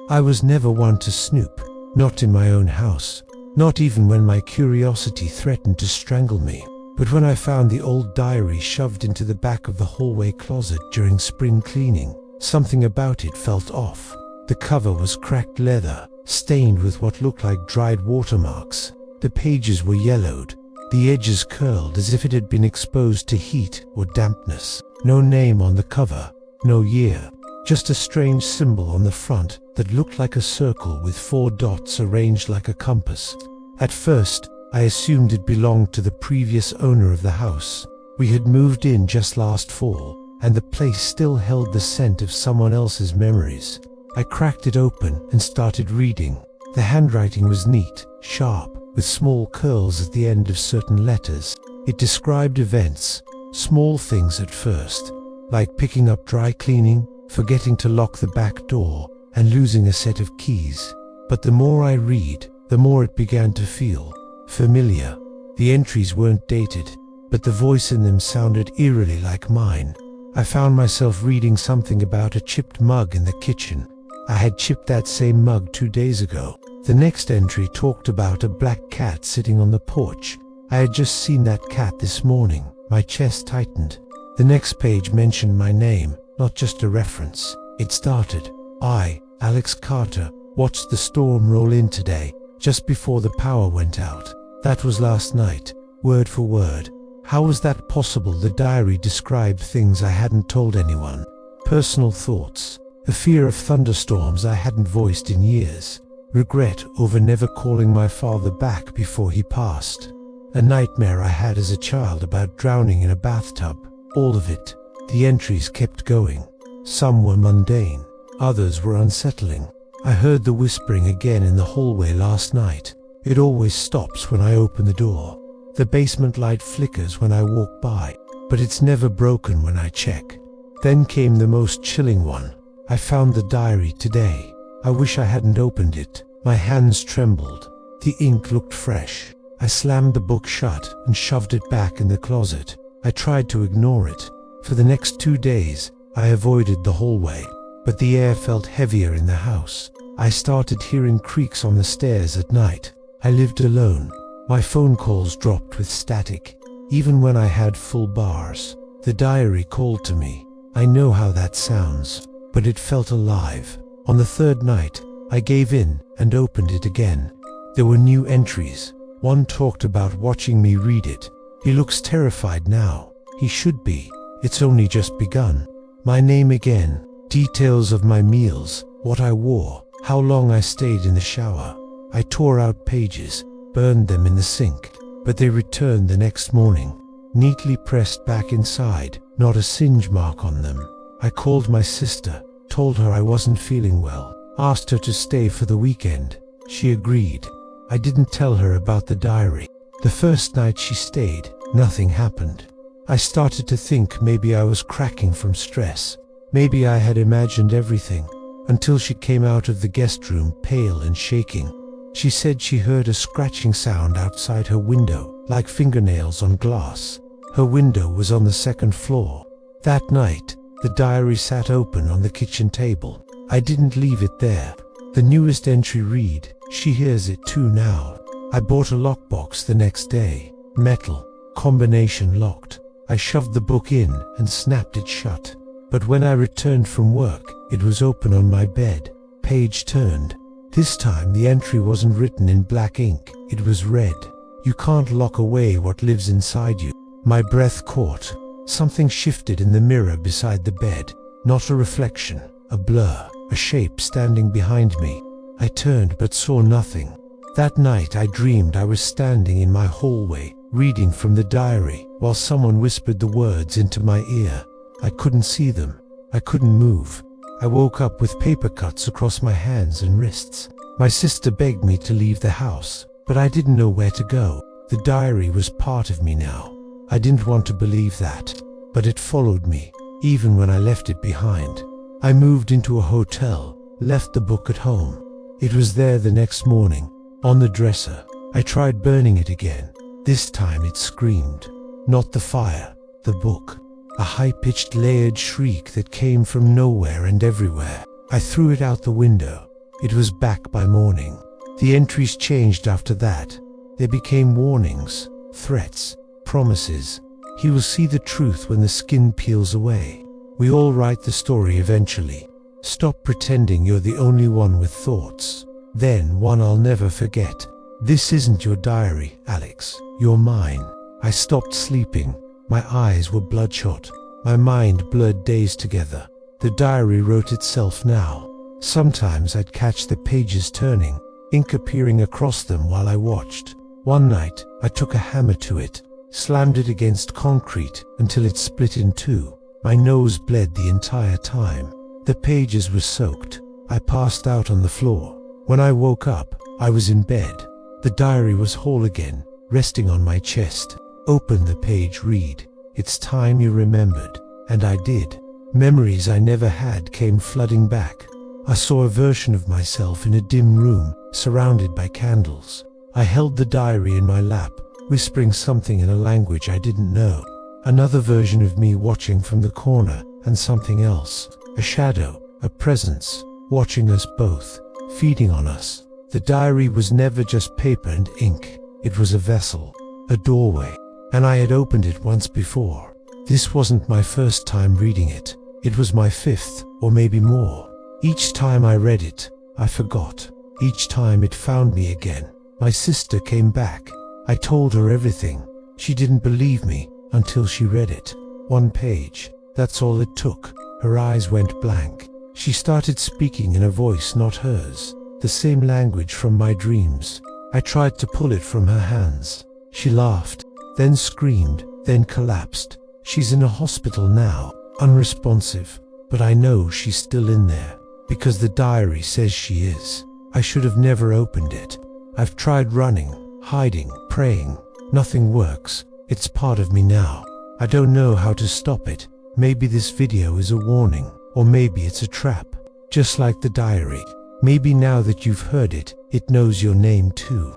I was never one to snoop, not in my own house, not even when my curiosity threatened to strangle me. But when I found the old diary shoved into the back of the hallway closet during spring cleaning, something about it felt off. The cover was cracked leather, stained with what looked like dried watermarks. The pages were yellowed, the edges curled as if it had been exposed to heat or dampness. No name on the cover, no year, just a strange symbol on the front that looked like a circle with 4 dots arranged like a compass. At first, I assumed it belonged to the previous owner of the house. We had moved in just last fall, and the place still held the scent of someone else's memories. I cracked it open and started reading. The handwriting was neat, sharp, with small curls at the end of certain letters. It described events, small things at first, like picking up dry cleaning, forgetting to lock the back door, and losing a set of keys. But the more I read, the more it began to feel familiar. The entries weren't dated, but the voice in them sounded eerily like mine. I found myself reading something about a chipped mug in the kitchen. I had chipped that same mug 2 days ago. The next entry talked about a black cat sitting on the porch. I had just seen that cat this morning. My chest tightened. The next page mentioned my name, not just a reference. It started, "I, Alex Carter, watched the storm roll in today, just before the power went out. That was last night, word for word." How was that possible? The diary described things I hadn't told anyone. Personal thoughts, a fear of thunderstorms I hadn't voiced in years, regret over never calling my father back before he passed, a nightmare I had as a child about drowning in a bathtub. All of it. The entries kept going. Some were mundane, others were unsettling. I heard the whispering again in the hallway last night. It always stops when I open the door. The basement light flickers when I walk by, but it's never broken when I check. Then came the most chilling one. I found the diary today. I wish I hadn't opened it. My hands trembled. The ink looked fresh. I slammed the book shut and shoved it back in the closet. I tried to ignore it. For the next 2 days, I avoided the hallway, but the air felt heavier in the house. I started hearing creaks on the stairs at night. I lived alone. My phone calls dropped with static, even when I had full bars. The diary called to me. I know how that sounds, but it felt alive. On the 3rd night, I gave in and opened it again. There were new entries. One talked about watching me read it. He looks terrified now. He should be. It's only just begun. My name again. Details of my meals, what I wore, how long I stayed in the shower. I tore out pages, burned them in the sink, but they returned the next morning, neatly pressed back inside, not a singe mark on them. I called my sister, told her I wasn't feeling well, asked her to stay for the weekend. She agreed. I didn't tell her about the diary. The first night she stayed, nothing happened. I started to think maybe I was cracking from stress. Maybe I had imagined everything, until she came out of the guest room pale and shaking. She said she heard a scratching sound outside her window, like fingernails on glass. Her window was on the 2nd floor. That night, the diary sat open on the kitchen table. I didn't leave it there. The newest entry read, "She hears it too now." I bought a lockbox the next day. Metal, combination locked. I shoved the book in and snapped it shut. But when I returned from work, it was open on my bed. Page turned. This time the entry wasn't written in black ink, it was red. "You can't lock away what lives inside you." My breath caught. Something shifted in the mirror beside the bed. Not a reflection, a blur, a shape standing behind me. I turned but saw nothing. That night I dreamed I was standing in my hallway, reading from the diary, while someone whispered the words into my ear. I couldn't see them. I couldn't move. I woke up with paper cuts across my hands and wrists. My sister begged me to leave the house, but I didn't know where to go. The diary was part of me now. I didn't want to believe that, but it followed me, even when I left it behind. I moved into a hotel, left the book at home. It was there the next morning, on the dresser. I tried burning it again. This time it screamed. Not the fire, the book. A high-pitched layered shriek that came from nowhere and everywhere. I threw it out the window. It was back by morning. The entries changed after that. They became warnings, threats, promises. He will see the truth when the skin peels away. We all write the story eventually. Stop pretending you're the only one with thoughts. Then one I'll never forget. This isn't your diary, Alex. You're mine. I stopped sleeping. My eyes were bloodshot. My mind blurred days together. The diary wrote itself now. Sometimes I'd catch the pages turning, ink appearing across them while I watched. One night, I took a hammer to it, slammed it against concrete until it split in two. My nose bled the entire time. The pages were soaked. I passed out on the floor. When I woke up, I was in bed. The diary was whole again, resting on my chest. Open the page, read. It's time you remembered. And I did. Memories I never had came flooding back. I saw a version of myself in a dim room, surrounded by candles. I held the diary in my lap, whispering something in a language I didn't know. Another version of me watching from the corner, and something else. A shadow, a presence, watching us both, feeding on us. The diary was never just paper and ink. It was a vessel, a doorway, and I had opened it once before. This wasn't my first time reading it. It was my fifth, or maybe more. Each time I read it, I forgot. Each time it found me again. My sister came back. I told her everything. She didn't believe me until she read it. One page. That's all it took. Her eyes went blank. She started speaking in a voice not hers. The same language from my dreams. I tried to pull it from her hands. She laughed, then screamed, then collapsed. She's in a hospital now, unresponsive, but I know she's still in there, because the diary says she is. I should have never opened it. I've tried running, hiding, praying. Nothing works. It's part of me now. I don't know how to stop it. Maybe this video is a warning, or maybe it's a trap. Just like the diary. Maybe now that you've heard it, it knows your name too.